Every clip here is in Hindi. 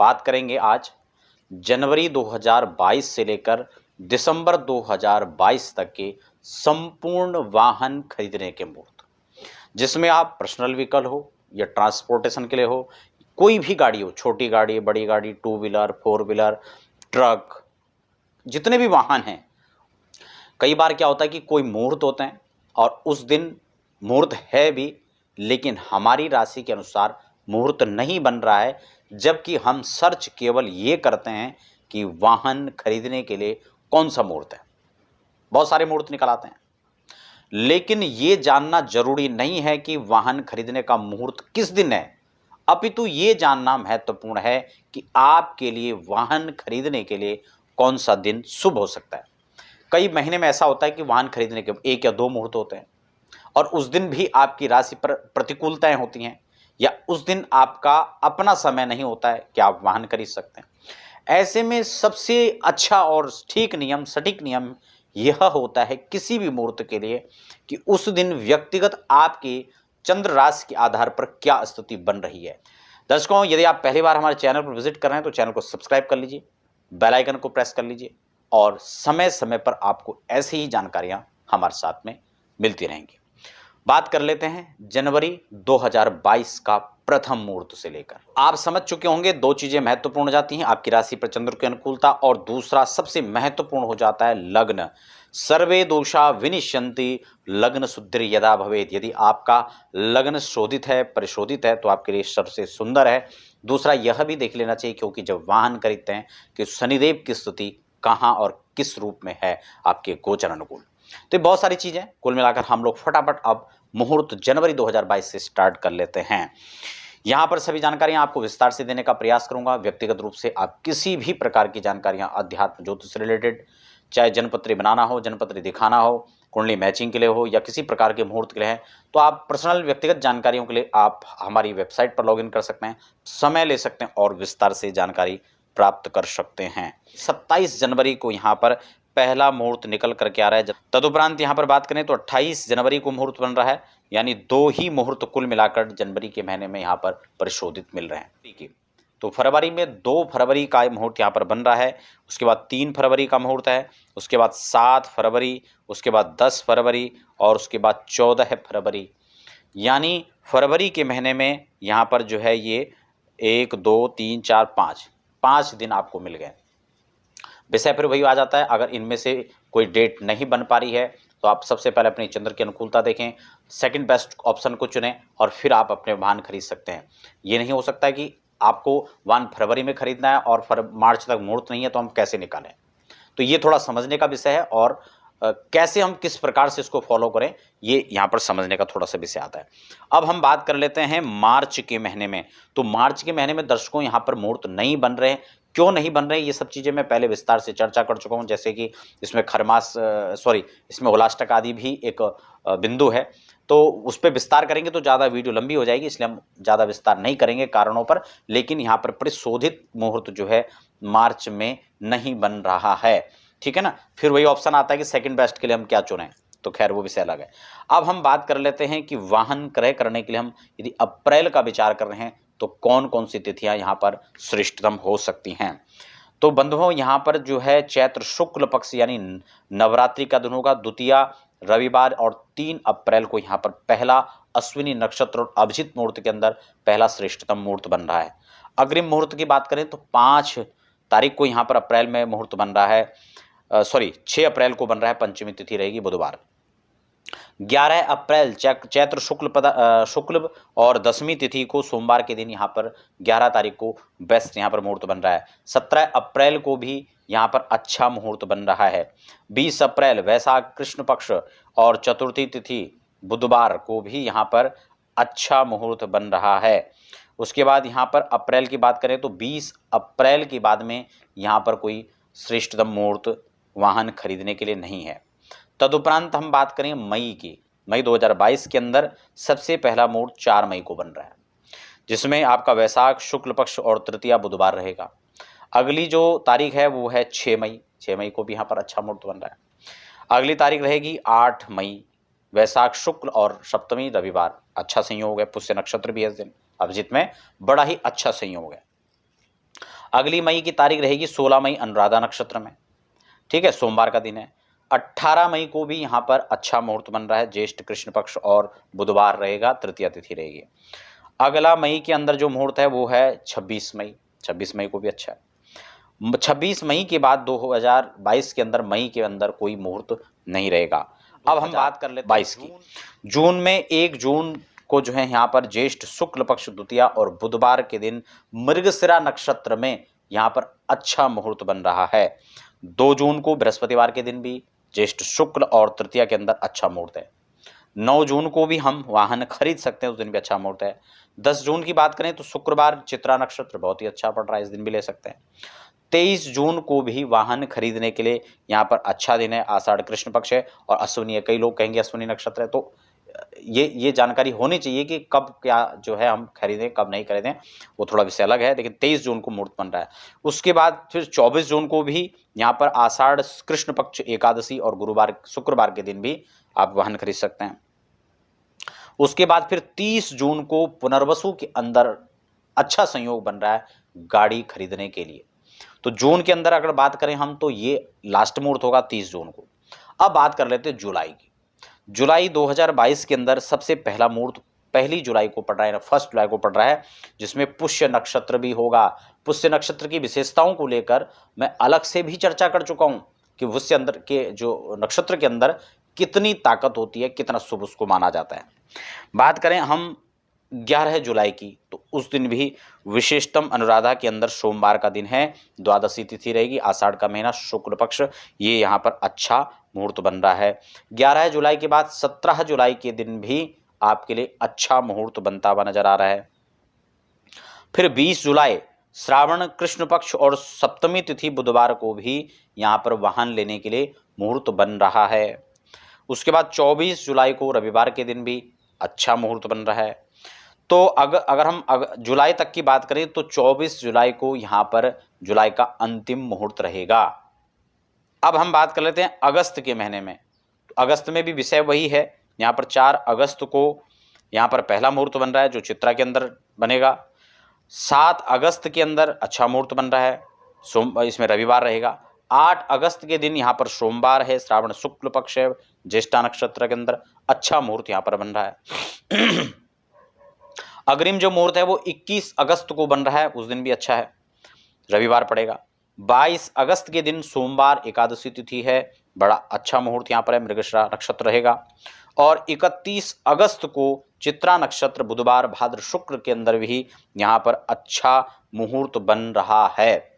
बात करेंगे आज जनवरी 2022 से लेकर दिसंबर 2022 तक के संपूर्ण वाहन खरीदने के मुहूर्त, जिसमें आप पर्सनल व्हीकल हो या ट्रांसपोर्टेशन के लिए हो, कोई भी गाड़ी हो, छोटी गाड़ी, बड़ी गाड़ी, two wheeler, four wheeler, truck, जितने भी वाहन हैं। कई बार क्या होता है कि कोई मुहूर्त होते हैं और उस दिन मुहूर्त है भी, लेकिन हमारी राशि के अनुसार मुहूर्त नहीं बन रहा है, जबकि हम सर्च केवल ये करते हैं कि वाहन खरीदने के लिए कौन सा मुहूर्त है। बहुत सारे मुहूर्त निकल आते हैं, लेकिन ये जानना जरूरी नहीं है कि वाहन खरीदने का मुहूर्त किस दिन है, अपितु ये जानना महत्वपूर्ण है कि आपके लिए वाहन खरीदने के लिए कौन सा दिन शुभ हो सकता है। कई महीने में ऐसा होता है कि वाहन खरीदने के 1 या 2 मुहूर्त होते हैं और उस दिन भी आपकी राशि पर प्रतिकूलताएं होती हैं, या उस दिन आपका अपना समय नहीं होता है कि आप वाहन खरीद सकते हैं। ऐसे में सबसे अच्छा और ठीक नियम, सटीक नियम यह होता है किसी भी मुहूर्त के लिए कि उस दिन व्यक्तिगत आपकी चंद्र राशि के आधार पर क्या स्थिति बन रही है। दर्शकों, यदि आप पहली बार हमारे चैनल पर विजिट कर रहे हैं तो चैनल को सब्सक्राइब कर लीजिए, बेल आइकन को प्रेस कर लीजिए और समय समय पर आपको ऐसी ही जानकारियां हमारे साथ में मिलती रहेंगी। बात कर लेते हैं जनवरी 2022 का प्रथम मुहूर्त से लेकर। आप समझ चुके होंगे, दो चीजें महत्वपूर्ण हो जाती हैं, आपकी राशि पर चंद्र की अनुकूलता और दूसरा सबसे महत्वपूर्ण हो जाता है लग्न। सर्वे दोषा विनिश्यन्ति लग्न शुद्धिर यदा भवेत्। यदि आपका लग्न शोधित है, परिशोधित है, तो आपके लिए सबसे सुंदर है। दूसरा यह भी देख लेना चाहिए क्योंकि जब वाहन खरीदते हैं कि शनिदेव की स्थिति कहां और किस रूप में है आपके गोचर अनुकूल। तो ये बहुत सारी चीजें कुल मिलाकर हम लोग फटाफट अब मुहूर्त जनवरी 2022 से स्टार्ट कर लेते हैं। यहां पर सभी जानकारियां आपको विस्तार से देने का प्रयास करूंगा। व्यक्तिगत रूप से आप किसी भी प्रकार की जानकारियां अध्यात्म ज्योतिष से रिलेटेड, चाहे जनपत्री बनाना हो, जनपत्री दिखाना हो, कुंडली मैचिंग के लिए हो या किसी प्रकार के मुहूर्त के लिए है, तो आप पर्सनल व्यक्तिगत जानकारियों के लिए आप हमारी वेबसाइट पर लॉगिन कर सकते हैं, समय ले सकते हैं और विस्तार से जानकारी प्राप्त कर सकते हैं। 27 जनवरी को यहाँ पर पहला मुहूर्त निकल करके आ रहा है। तदुपरांत यहाँ पर बात करें तो 28 जनवरी को मुहूर्त बन रहा है, यानी 2 ही मुहूर्त कुल मिलाकर जनवरी के महीने में यहाँ पर परिशोधित मिल रहे हैं। ठीक है, तो फरवरी में 2 फरवरी का मुहूर्त यहाँ पर बन रहा है, उसके बाद 3 फरवरी का मुहूर्त है, उसके बाद 7 फरवरी, उसके बाद 10 फरवरी और उसके बाद 14 फरवरी। यानी फरवरी के महीने में यहाँ पर जो है ये 1 2 3 4 5 दिन आपको मिल गए। विषय फिर वही आ जाता है, अगर इनमें से कोई डेट नहीं बन पा रही है तो आप सबसे पहले अपनी चंद्र की अनुकूलता देखें, सेकंड बेस्ट ऑप्शन को चुनें और फिर आप अपने वाहन खरीद सकते हैं। ये नहीं हो सकता कि आपको वाहन फरवरी में खरीदना है और मार्च तक मुहूर्त नहीं है तो हम कैसे निकालें। तो ये थोड़ा समझने का विषय है और कैसे हम किस प्रकार से इसको फॉलो करें, ये यहाँ पर समझने का थोड़ा सा विषय आता है। अब हम बात कर लेते हैं मार्च के महीने में। तो मार्च के महीने में दर्शकों यहाँ पर मुहूर्त नहीं बन रहे हैं। क्यों नहीं बन रहे, ये सब चीज़ें मैं पहले विस्तार से चर्चा कर चुका हूँ, जैसे कि इसमें इसमें उलाष्टक आदि भी एक बिंदु है, तो उस पर विस्तार करेंगे तो ज़्यादा वीडियो लंबी हो जाएगी, इसलिए हम ज़्यादा विस्तार नहीं करेंगे कारणों पर। लेकिन यहाँ पर परिशोधित मुहूर्त जो है मार्च में नहीं बन रहा है, ठीक है ना। फिर वही ऑप्शन आता है कि सेकंड बेस्ट के लिए हम क्या चुनें, तो खैर वो विषय अलग है। अब हम बात कर लेते हैं कि वाहन क्रय करने के लिए हम यदि अप्रैल का विचार कर रहे हैं तो कौन कौन सी तिथियां यहाँ पर श्रेष्ठतम हो सकती हैं। तो बंधुओं, यहाँ पर जो है चैत्र शुक्ल पक्ष यानी नवरात्रि का दिन होगा, द्वितीया रविवार और 3 अप्रैल को यहाँ पर पहला अश्विनी नक्षत्र और अभिजित मुहूर्त के अंदर पहला श्रेष्ठतम मुहूर्त बन रहा है। अग्रिम मुहूर्त की बात करें तो 5 तारीख को यहाँ पर अप्रैल में मुहूर्त बन रहा है, 6 अप्रैल को बन रहा है, पंचमी तिथि रहेगी बुधवार। 11 अप्रैल चैत्र शुक्ल और दशमी तिथि को सोमवार के दिन यहाँ पर 11 तारीख को बेस्ट यहाँ पर मुहूर्त बन रहा है। 17 अप्रैल को भी यहाँ पर अच्छा मुहूर्त बन रहा है। 20 अप्रैल वैशाख कृष्ण पक्ष और चतुर्थी तिथि बुधवार को भी यहाँ पर अच्छा मुहूर्त बन रहा है। उसके बाद यहाँ पर अप्रैल की बात करें तो 20 अप्रैल के बाद में यहाँ पर कोई श्रेष्ठतम मुहूर्त वाहन खरीदने के लिए नहीं है। तदुपरांत हम बात करें मई की, मई 2022 के अंदर सबसे पहला मुहूर्त 4 मई को बन रहा है, जिसमें आपका वैशाख शुक्ल पक्ष और तृतीया बुधवार रहेगा। अगली जो तारीख है वो है 6 मई, 6 मई को भी यहाँ पर अच्छा मुहूर्त बन रहा है। अगली तारीख रहेगी 8 मई, वैशाख शुक्ल और सप्तमी रविवार, अच्छा संयोग है, पुष्य नक्षत्र भी है इस दिन, अभिजित में बड़ा ही अच्छा संयोग है। अगली मई की तारीख रहेगी 16 मई अनुराधा नक्षत्र में, ठीक है, सोमवार का दिन है। 18 मई को भी यहाँ पर अच्छा मुहूर्त बन रहा है, ज्येष्ठ कृष्ण पक्ष और बुधवार रहेगा, तृतीया तिथि रहेगी। अगला मई के अंदर जो मुहूर्त है वो है 26 मई, 26 मई को भी अच्छा है। 26 मई के बाद 2022 के अंदर मई के अंदर कोई मुहूर्त नहीं रहेगा। अब हम बात कर लेते हैं 22 की। जून में 1 जून को जो है यहाँ पर ज्येष्ठ शुक्ल पक्ष द्वितीया और बुधवार के दिन मृगशिरा नक्षत्र में यहाँ पर अच्छा मुहूर्त बन रहा है। 2 जून को बृहस्पतिवार के दिन भी ज्येष्ठ शुक्ल और तृतीया के अंदर अच्छा मुहूर्त है। 9 जून को भी हम वाहन खरीद सकते हैं, उस दिन भी अच्छा मुहूर्त है। 10 जून की बात करें तो शुक्रवार चित्रा नक्षत्र बहुत ही अच्छा पड़ रहा है, इस दिन भी ले सकते हैं। 23 जून को भी वाहन खरीदने के लिए यहाँ पर अच्छा दिन है, आषाढ़ कृष्ण पक्ष है और अश्विनी है। कई लोग कहेंगे अश्विनी नक्षत्र है, तो ये जानकारी होनी चाहिए कि कब क्या जो है हम खरीदें कब नहीं खरीदें, वो थोड़ा विषय अलग है। लेकिन 23 जून को मुहूर्त बन रहा है। उसके बाद फिर 24 जून को भी यहाँ पर आषाढ़ कृष्ण पक्ष एकादशी और गुरुवार शुक्रवार के दिन भी आप वाहन खरीद सकते हैं। उसके बाद फिर 30 जून को पुनर्वसु के अंदर अच्छा संयोग बन रहा है गाड़ी खरीदने के लिए। तो जून के अंदर अगर बात करें हम तो ये लास्ट मुहूर्त होगा 30 जून को। अब बात कर लेते हैं जुलाई की। जुलाई 2022 के अंदर सबसे पहला मुहूर्त 1 जुलाई को पड़ रहा है, 1 जुलाई को पड़ रहा है, जिसमें पुष्य नक्षत्र भी होगा। पुष्य नक्षत्र की विशेषताओं को लेकर मैं अलग से भी चर्चा कर चुका हूं कि पुष्य अंदर के जो नक्षत्र के अंदर कितनी ताकत होती है, कितना शुभ उसको माना जाता है। बात करें हम 11 जुलाई की तो उस दिन भी विशेषतम अनुराधा के अंदर सोमवार का दिन है, द्वादशी तिथि रहेगी, आषाढ़ का महीना, शुक्ल पक्ष, ये यहाँ पर अच्छा मुहूर्त बन रहा है। 11 जुलाई के बाद 17 जुलाई के दिन भी आपके लिए अच्छा मुहूर्त बनता हुआ नजर आ रहा है। फिर 20 जुलाई श्रावण कृष्ण पक्ष और सप्तमी तिथि बुधवार को भी यहाँ पर वाहन लेने के लिए मुहूर्त बन रहा है। उसके बाद 24 जुलाई को रविवार के दिन भी अच्छा मुहूर्त बन रहा है। तो अगर हम जुलाई तक की बात करें तो 24 जुलाई को यहाँ पर जुलाई का अंतिम मुहूर्त रहेगा। अब हम बात कर लेते हैं अगस्त के महीने में। अगस्त में भी विषय वही है। यहाँ पर 4 अगस्त को यहाँ पर पहला मुहूर्त बन रहा है जो चित्रा के अंदर बनेगा। 7 अगस्त के अंदर अच्छा मुहूर्त बन रहा है, इसमें रविवार रहेगा। 8 अगस्त के दिन यहाँ पर सोमवार है, श्रावण शुक्ल पक्ष है, ज्येष्ठा नक्षत्र के अंदर अच्छा मुहूर्त यहाँ पर बन रहा है। अग्रिम जो मुहूर्त है वो 21 अगस्त को बन रहा है, उस दिन भी अच्छा है, रविवार पड़ेगा। 22 अगस्त के दिन सोमवार एकादशी तिथि है, बड़ा अच्छा मुहूर्त यहाँ पर है, मृगशिरा नक्षत्र रहेगा। और 31 अगस्त को चित्रा नक्षत्र बुधवार भाद्र शुक्र के अंदर भी यहाँ पर अच्छा मुहूर्त बन रहा है।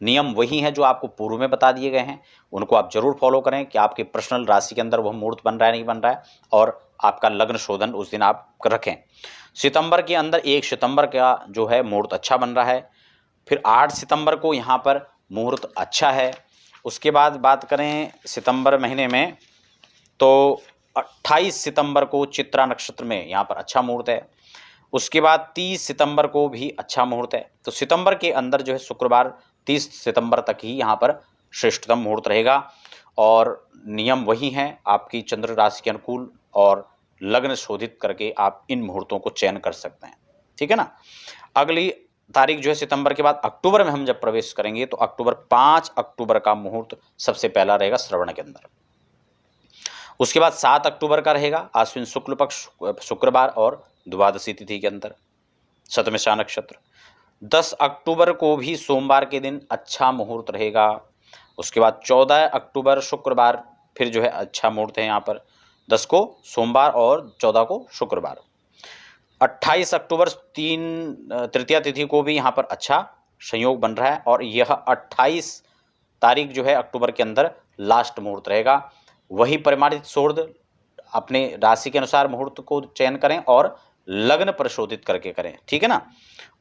नियम वही हैं जो आपको पूर्व में बता दिए गए हैं, उनको आप जरूर फॉलो करें कि आपके पर्सनल राशि के अंदर वह मुहूर्त बन रहा है नहीं बन रहा है, और आपका लग्न शोधन उस दिन आप रखें। सितंबर के अंदर 1 सितंबर का जो है मुहूर्त अच्छा बन रहा है। फिर 8 सितंबर को यहाँ पर मुहूर्त अच्छा है। उसके बाद बात करें सितंबर महीने में तो 28 सितंबर को चित्रा नक्षत्र में यहाँ पर अच्छा मुहूर्त है। उसके बाद 30 सितंबर को भी अच्छा मुहूर्त है। तो सितंबर के अंदर जो है शुक्रवार 30 सितंबर तक ही यहाँ पर श्रेष्ठतम मुहूर्त रहेगा, और नियम वही हैं आपकी चंद्र राशि के अनुकूल, और लग्न शोधित करके आप इन मुहूर्तों को चयन कर सकते हैं, ठीक है ना। अगली तारीख जो है सितंबर के बाद अक्टूबर में हम जब प्रवेश करेंगे तो 5 अक्टूबर का मुहूर्त सबसे पहला रहेगा श्रवण के अंदर। उसके बाद 7 अक्टूबर का रहेगा आश्विन शुक्ल पक्ष शुक्रवार और द्वादशी तिथि के अंदर, शतमिषा नक्षत्र। 10 अक्टूबर को भी सोमवार के दिन अच्छा मुहूर्त रहेगा। उसके बाद 14 अक्टूबर शुक्रवार फिर जो है अच्छा मुहूर्त है यहाँ पर, 10 को सोमवार और 14 को शुक्रवार। 28 अक्टूबर तृतीया तिथि को भी यहाँ पर अच्छा संयोग बन रहा है, और यह 28 तारीख जो है अक्टूबर के अंदर लास्ट मुहूर्त रहेगा। वही परिमाणित शोध अपने राशि के अनुसार मुहूर्त को चयन करें और लग्न परिशोधित करके करें, ठीक है ना।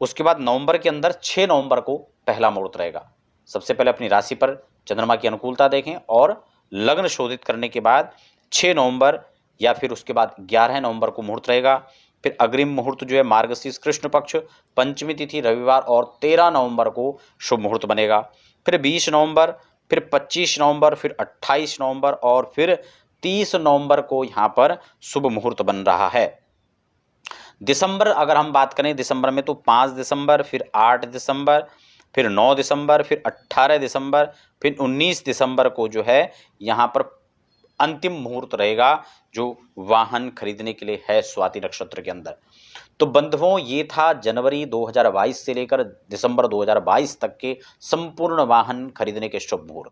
उसके बाद नवंबर के अंदर 6 नवंबर को पहला मुहूर्त रहेगा। सबसे पहले अपनी राशि पर चंद्रमा की अनुकूलता देखें, और लग्न शोधित करने के बाद 6 नवंबर या फिर उसके बाद 11 नवंबर को मुहूर्त रहेगा। फिर अग्रिम मुहूर्त जो है मार्गशीर्ष कृष्ण पक्ष पंचमी तिथि रविवार और 13 नवंबर को शुभ मुहूर्त बनेगा। फिर 20 नवंबर, फिर 25 नवंबर, फिर 28 नवंबर और फिर 30 नवंबर को यहाँ पर शुभ मुहूर्त बन रहा है। दिसंबर अगर हम बात करें दिसंबर में तो 5 दिसंबर, फिर 8 दिसंबर, फिर 9 दिसंबर, फिर 18 दिसंबर, फिर 19 दिसंबर को जो है यहाँ पर अंतिम मुहूर्त रहेगा जो वाहन खरीदने के लिए है स्वाति नक्षत्र के अंदर। तो बंधुओं, ये था जनवरी 2022 से लेकर दिसंबर 2022 तक के संपूर्ण वाहन खरीदने के शुभ मुहूर्त।